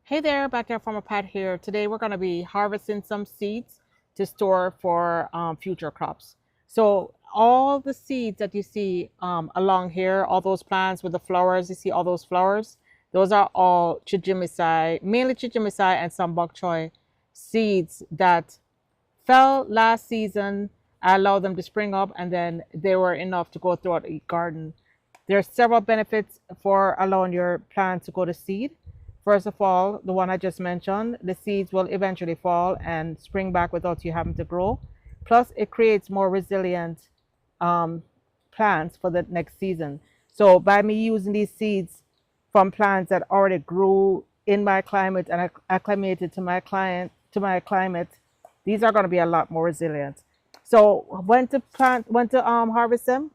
Hey there, Backyard Farmer Pat here. Today we're going to be harvesting some seeds to store for future crops. So all the seeds that you see along here, all those plants with the flowers, you see all those flowers, those are all chijimisai, mainly chijimisai and some bok choy seeds that fell last season. I allowed them to spring up and then they were enough to go throughout the garden. There are several benefits for allowing your plant to go to seed. First of all, the one I just mentioned, the seeds will eventually fall and spring back without you having to grow. Plus, it creates more resilient um, plants for the next season. So, by me using these seeds from plants that already grew in my climate and acclimated to my climate, these are going to be a lot more resilient. So, when to harvest them,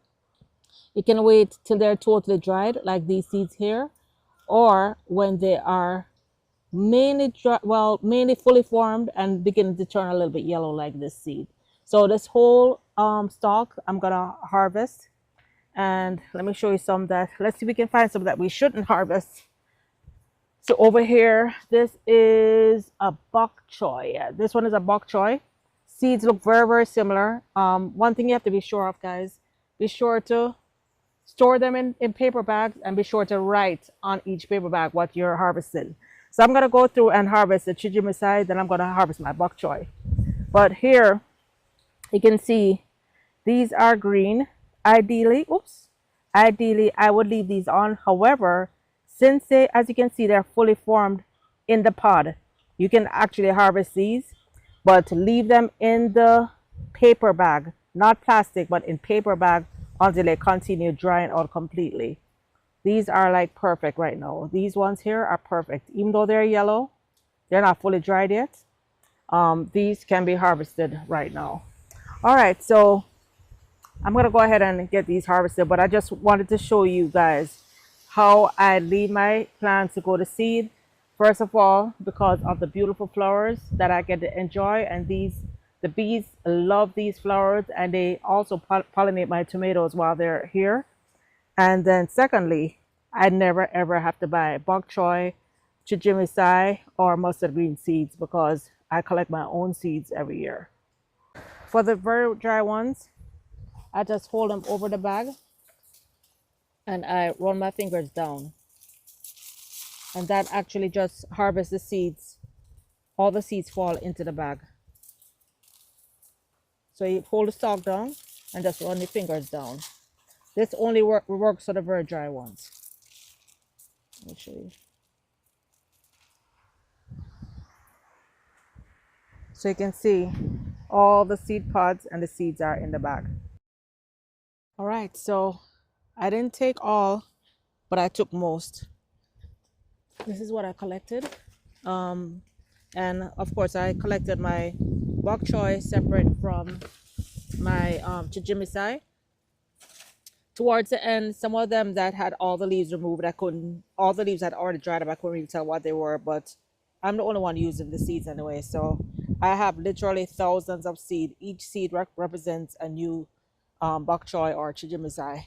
you can wait till they're totally dried, like these seeds here, or when they are mainly dry, well, mainly fully formed and beginning to turn a little bit yellow, like this seed. So this whole stalk, I'm gonna harvest, and let me show you some that. Let's see if we can find some that we shouldn't harvest. So over here, this is a bok choy. Yeah, this one is a bok choy. Seeds look very, very similar. One thing you have to be sure of, guys, be sure to store them in paper bags and be sure to write on each paper bag what you're harvesting. So I'm going to go through and harvest the chijimisai, then I'm going to harvest my bok choy. But here you can see these are green. Ideally, I would leave these on. However, since they, as you can see, they're fully formed in the pod, you can actually harvest these, but leave them in the paper bag, not plastic, but in paper bag until they continue drying out completely. These are like perfect right now. These ones here are perfect. Even though they're yellow, they're not fully dried yet. These can be harvested right now. All right, so I'm gonna go ahead and get these harvested, but I just wanted to show you guys how I leave my plants to go to seed. First of all, because of the beautiful flowers that I get to enjoy, and the bees love these flowers, and they also pollinate my tomatoes while they're here. And then secondly, I never ever have to buy bok choy, chijimisai, or mustard green seeds because I collect my own seeds every year. For the very dry ones, I just hold them over the bag and I run my fingers down. And that actually just harvests the seeds. All the seeds fall into the bag. So you hold the stalk down and just run your fingers down. This only works for the very dry ones. Let me show you. So you can see all the seed pods and the seeds are in the bag. All right, so I didn't take all, but I took most. This is what I collected. And of course, I collected my bok choy separate from my chijimisai. Towards the end, some of them that had all the leaves removed, all the leaves had already dried up. I couldn't really tell what they were, but I'm the only one using the seeds anyway. So I have literally thousands of seed. Each seed represents a new bok choy or chijimisai.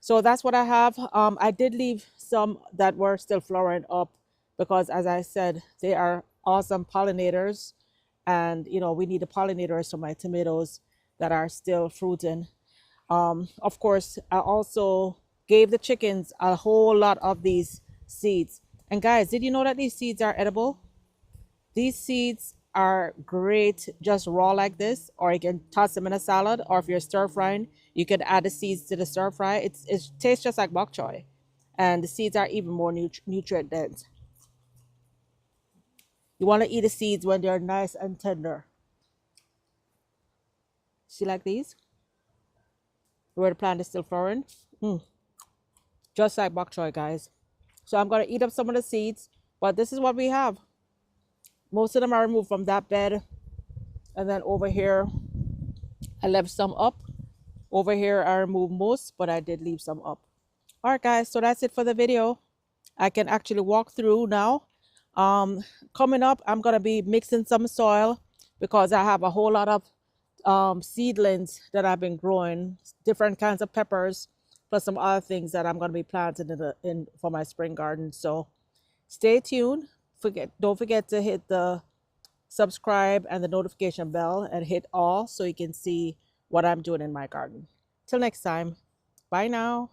So that's what I have. I did leave some that were still flowering up because, as I said, they are awesome pollinators. And, we need the pollinators for my tomatoes that are still fruiting. Of course, I also gave the chickens a whole lot of these seeds. And guys, did you know that these seeds are edible? These seeds are great just raw like this, or you can toss them in a salad, or if you're stir frying, you can add the seeds to the stir fry. It tastes just like bok choy, and the seeds are even more nutrient dense. You want to eat the seeds when they're nice and tender. See, like these, where the plant is still flowering. Just like bok choy, guys. So I'm going to eat up some of the seeds, but this is what we have. Most of them are removed from that bed, and then over here I left some up. Over here I removed most, but I did leave some up. All right, guys, so that's it for the video. I can actually walk through now. Coming up, I'm going to be mixing some soil because I have a whole lot of seedlings that I've been growing, different kinds of peppers, plus some other things that I'm going to be planting in for my spring garden. So stay tuned. Don't forget to hit the subscribe and the notification bell and hit all so you can see what I'm doing in my garden. Till next time, bye now.